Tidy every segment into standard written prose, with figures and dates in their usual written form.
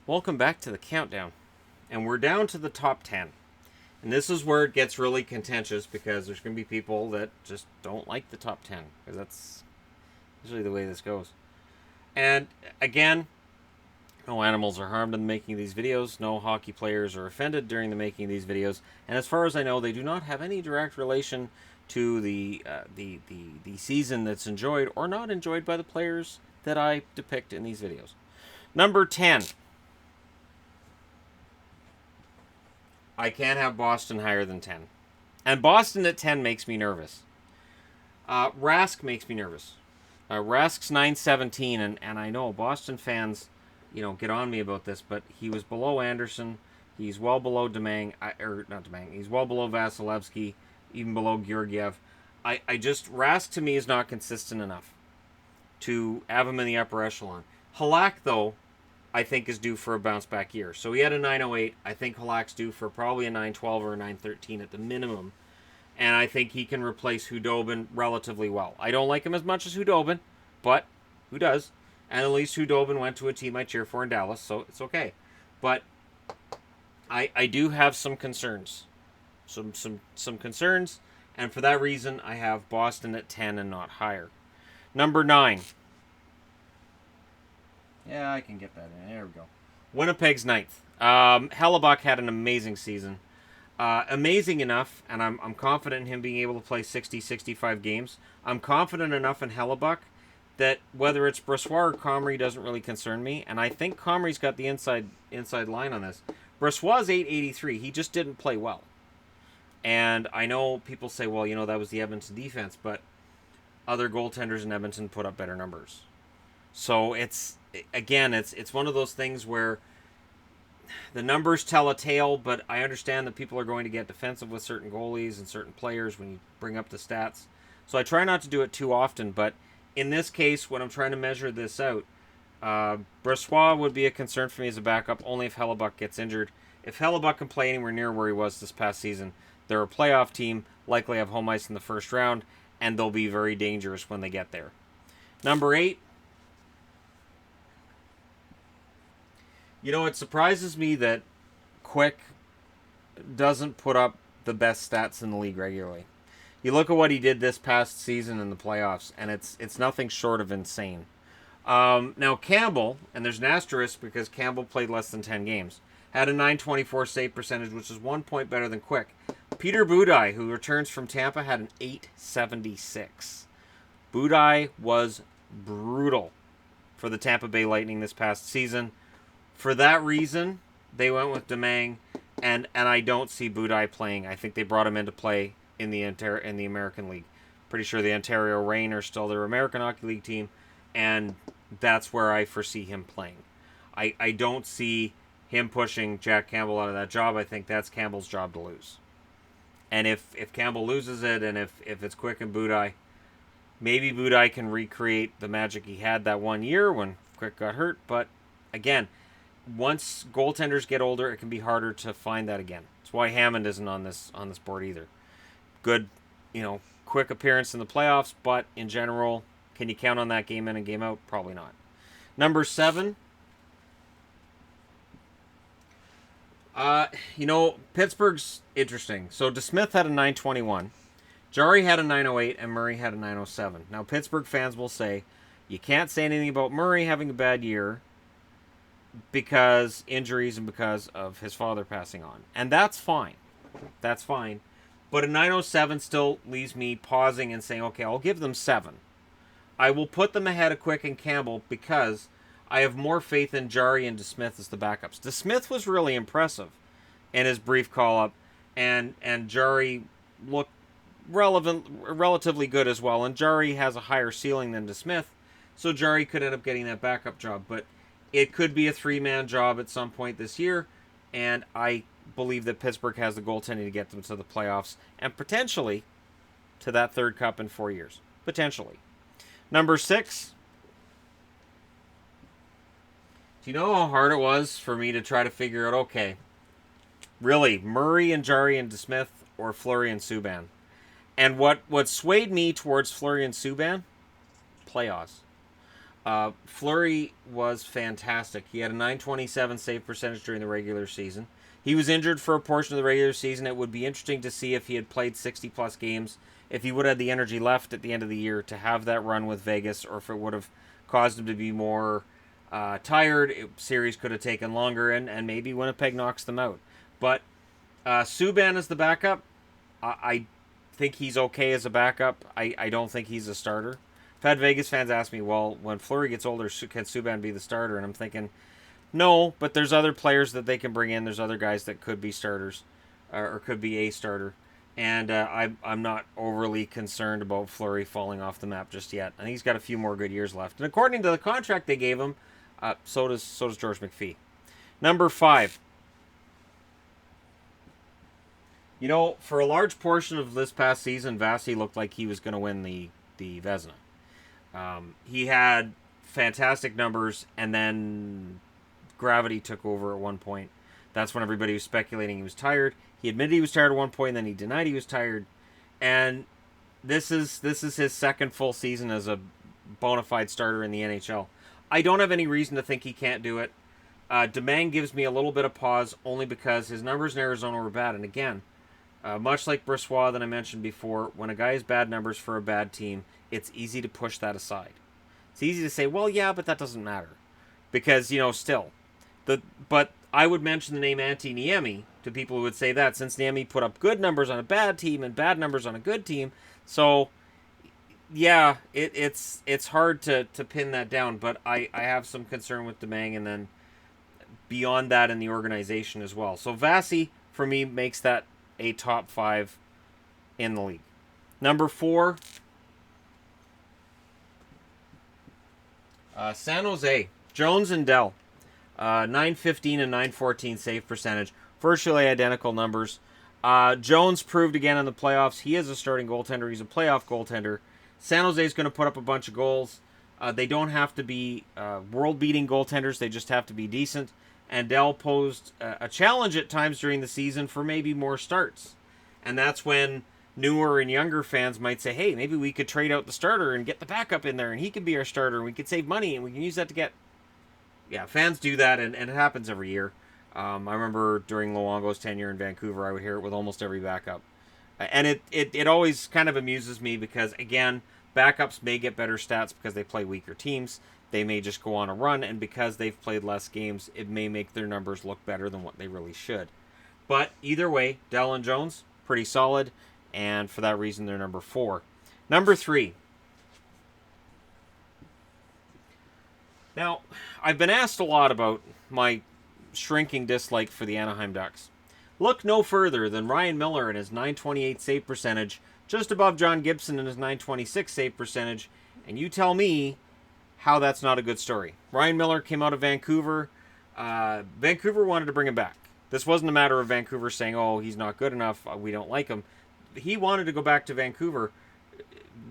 Welcome back to the countdown. And we're down to the top 10. And this is where it gets really contentious because there's going to be people that just don't like the top 10. Because that's usually the way this goes. And again, no animals are harmed in the making of these videos. No hockey players are offended during the making of these videos. And as far as I know, they do not have any direct relation to the season that's enjoyed or not enjoyed by the players that I depict in these videos. Number 10. I can't have Boston higher than 10. And Boston at 10 makes me nervous. Rask makes me nervous. Rask's 917, and I know Boston fans, get on me about this, but he was below Anderson. He's well below he's well below Vasilevsky, even below Georgiev. Rask to me is not consistent enough to have him in the upper echelon. Halak, though, I think is due for a bounce back year. So he had a 908. I think Halak's due for probably a 912 or a 913 at the minimum. And I think he can replace Hudobin relatively well. I don't like him as much as Hudobin, but who does? And at least Hudobin went to a team I cheer for in Dallas, so it's okay. But I do have some concerns. Some concerns, and for that reason, I have Boston at 10 and not higher. Number 9. Yeah, I can get that in. There we go. Winnipeg's 9th. Hellebuck had an amazing season. Amazing enough, and I'm confident in him being able to play 60, 65 games. I'm confident enough in Hellebuck that whether it's Brossoit or Comrie doesn't really concern me, and I think Comrie's got the inside line on this. Brossoit's 883. He just didn't play well. And I know people say, well, that was the Edmonton defense, but other goaltenders in Edmonton put up better numbers. So it's one of those things where the numbers tell a tale, but I understand that people are going to get defensive with certain goalies and certain players when you bring up the stats. So I try not to do it too often, but in this case, when I'm trying to measure this out, Brossoit would be a concern for me as a backup only if Hellebuck gets injured. If Hellebuck can play anywhere near where he was this past season, they're a playoff team, likely have home ice in the first round, and they'll be very dangerous when they get there. Number 8. It surprises me that Quick doesn't put up the best stats in the league regularly. You look at what he did this past season in the playoffs, and it's nothing short of insane. Now, Campbell, and there's an asterisk because Campbell played less than 10 games, had a 924 save percentage, which is 1 point better than Quick. Peter Budaj, who returns from Tampa, had an 876. Budaj was brutal for the Tampa Bay Lightning this past season. For that reason, they went with Domingue, and I don't see Budaj playing. I think they brought him into play in the American League. Pretty sure the Ontario Reign are still their American Hockey League team, and that's where I foresee him playing. I don't see him pushing Jack Campbell out of that job. I think that's Campbell's job to lose. And if Campbell loses it, and if it's Quick and Budaj, maybe Budaj can recreate the magic he had that one year when Quick got hurt. But again, once goaltenders get older, it can be harder to find that again. That's why Hammond isn't on this board either. Good, quick appearance in the playoffs, but in general, can you count on that game in and game out? Probably not. Number 7. Pittsburgh's interesting. So DeSmith had a 921. Jarry had a 908, and Murray had a 907. Now, Pittsburgh fans will say, you can't say anything about Murray having a bad year because injuries and because of his father passing on. And that's fine. That's fine. But a 907 still leaves me pausing and saying, okay, I'll give them 7. I will put them ahead of Quick and Campbell because I have more faith in Jarry and DeSmith as the backups. DeSmith was really impressive in his brief call-up, and Jarry looked relatively good as well. And Jarry has a higher ceiling than DeSmith, so Jarry could end up getting that backup job. But it could be a 3-man job at some point this year, and I believe that Pittsburgh has the goaltending to get them to the playoffs and potentially to that third cup in 4 years. Potentially. Number 6. Do you know how hard it was for me to try to figure out, okay, really, Murray and Jarry and DeSmith or Fleury and Subban? And what swayed me towards Fleury and Subban? Playoffs. Fleury was fantastic. He had a .927 save percentage during the regular season. He was injured for a portion of the regular season. It would be interesting to see if he had played 60-plus games, if he would have the energy left at the end of the year to have that run with Vegas, or if it would have caused him to be more tired. Series could have taken longer, and maybe Winnipeg knocks them out. But Subban is the backup. I think he's okay as a backup. I don't think he's a starter. I've had Vegas fans ask me, well, when Fleury gets older, can Subban be the starter? And I'm thinking, no, but there's other players that they can bring in. There's other guys that could be starters, or could be a starter. And I'm not overly concerned about Fleury falling off the map just yet. I think he's got a few more good years left. And according to the contract they gave him, so does George McPhee. Number 5. You know, for a large portion of this past season, Vasi looked like he was going to win the Vezina. He had fantastic numbers, and then gravity took over at one point. That's when everybody was speculating he was tired. He admitted he was tired at one point, and then he denied he was tired. And this is his second full season as a bona fide starter in the NHL. I don't have any reason to think he can't do it. Domingue gives me a little bit of pause, only because his numbers in Arizona were bad. And again, much like Brissois that I mentioned before, when a guy has bad numbers for a bad team, it's easy to push that aside. It's easy to say, well, yeah, but that doesn't matter. Because, still. But I would mention the name Antti Niemi to people who would say that, since Niemi put up good numbers on a bad team and bad numbers on a good team. So, yeah, it's hard to pin that down. But I have some concern with Domingue, and then beyond that in the organization as well. So Vasi, for me, makes that a top 5 in the league. Number 4, San Jose. Jones and Dell. 915 and 914 save percentage. Virtually identical numbers. Jones proved again in the playoffs he is a starting goaltender. He's a playoff goaltender. San Jose is going to put up a bunch of goals. They don't have to be world-beating goaltenders. They just have to be decent. And Dell posed a challenge at times during the season for maybe more starts. And that's when newer and younger fans might say, hey, maybe we could trade out the starter and get the backup in there, and he could be our starter, and we could save money, and we can use that to get... Yeah, fans do that, and it happens every year. I remember during Luongo's tenure in Vancouver, I would hear it with almost every backup. And it always kind of amuses me because, again, backups may get better stats because they play weaker teams. They may just go on a run, and because they've played less games, it may make their numbers look better than what they really should. But either way, Dell and Jones, pretty solid, and for that reason, they're number 4. Number 3. Now, I've been asked a lot about my shrinking dislike for the Anaheim Ducks. Look no further than Ryan Miller and his .928 save percentage, just above John Gibson and his .926 save percentage, and you tell me how that's not a good story. Ryan Miller came out of Vancouver. Vancouver wanted to bring him back. This wasn't a matter of Vancouver saying, oh, he's not good enough, we don't like him. He wanted to go back to Vancouver.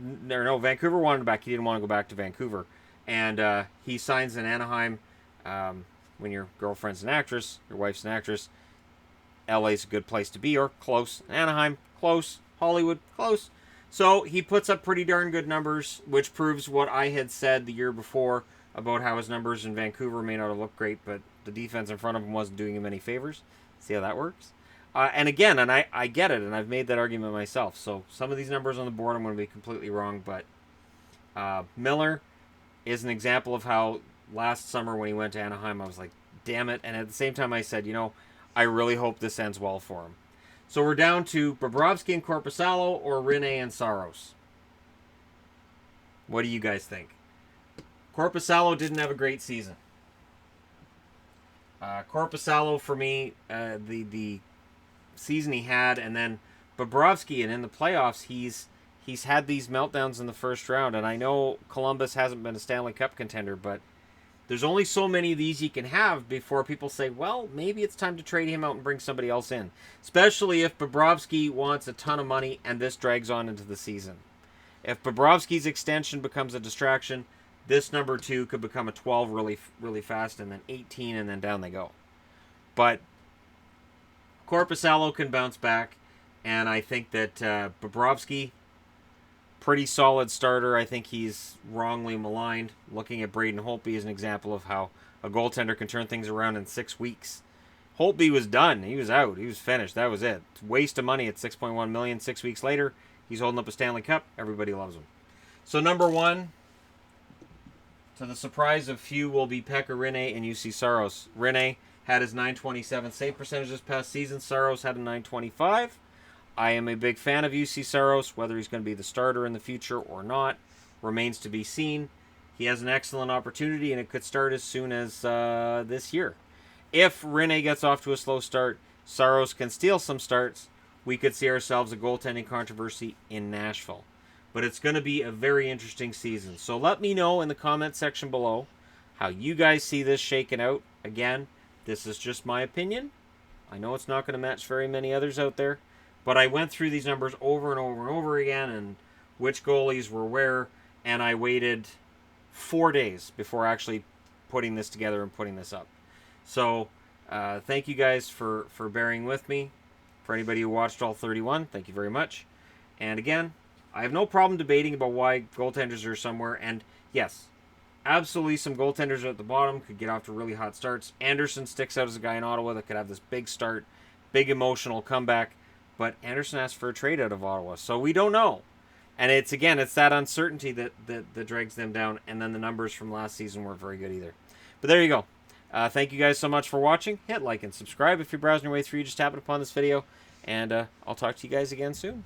No, Vancouver wanted him back. He didn't want to go back to Vancouver. And he signs in Anaheim. When your girlfriend's an actress, your wife's an actress, LA's a good place to be, or close. Anaheim, close. Hollywood, close. So he puts up pretty darn good numbers, which proves what I had said the year before about how his numbers in Vancouver may not have looked great, but the defense in front of him wasn't doing him any favors. See how that works? And again, and I get it, and I've made that argument myself. So some of these numbers on the board I'm going to be completely wrong, but Miller is an example of how last summer when he went to Anaheim, I was like, damn it. And at the same time, I said, I really hope this ends well for him. So we're down to Bobrovsky and Korpisalo or Rinne and Saros. What do you guys think? Korpisalo didn't have a great season. Korpisalo, for me, the season he had, and then Bobrovsky, and in the playoffs, he's had these meltdowns in the first round, and I know Columbus hasn't been a Stanley Cup contender, but there's only so many of these you can have before people say, well, maybe it's time to trade him out and bring somebody else in, especially if Bobrovsky wants a ton of money and this drags on into the season. If Bobrovsky's extension becomes a distraction, this number 2 could become a 12 really, really fast, and then 18, and then down they go. But Korpisalo can bounce back, and I think that Bobrovsky, Pretty solid starter. I think he's wrongly maligned. Looking at Braden Holtby as an example of how a goaltender can turn things around in 6 weeks. Holtby was done. He was out. He was finished. That was it. Waste of money at $6.1 million. 6 weeks later, he's holding up a Stanley Cup. Everybody loves him. So number 1, to the surprise of few, will be Pekka Rinne and UC Saros. Rinne had his .927 save percentage this past season. Saros had a .925. I am a big fan of UC Saros. Whether he's going to be the starter in the future or not remains to be seen. He has an excellent opportunity, and it could start as soon as this year. If Rinne gets off to a slow start, Saros can steal some starts, we could see ourselves a goaltending controversy in Nashville. But it's going to be a very interesting season. So let me know in the comment section below how you guys see this shaking out. Again, this is just my opinion. I know it's not going to match very many others out there, but I went through these numbers over and over and over again and which goalies were where, and I waited 4 days before actually putting this together and putting this up. So, thank you guys for bearing with me. For anybody who watched all 31, thank you very much. And again, I have no problem debating about why goaltenders are somewhere. And yes, absolutely some goaltenders at the bottom could get off to really hot starts. Anderson sticks out as a guy in Ottawa that could have this big start, big emotional comeback. But Anderson asked for a trade out of Ottawa, so we don't know. And it's that uncertainty that drags them down. And then the numbers from last season weren't very good either. But there you go. Thank you guys so much for watching. Hit like and subscribe if you're browsing your way through. You just happened upon this video. And I'll talk to you guys again soon.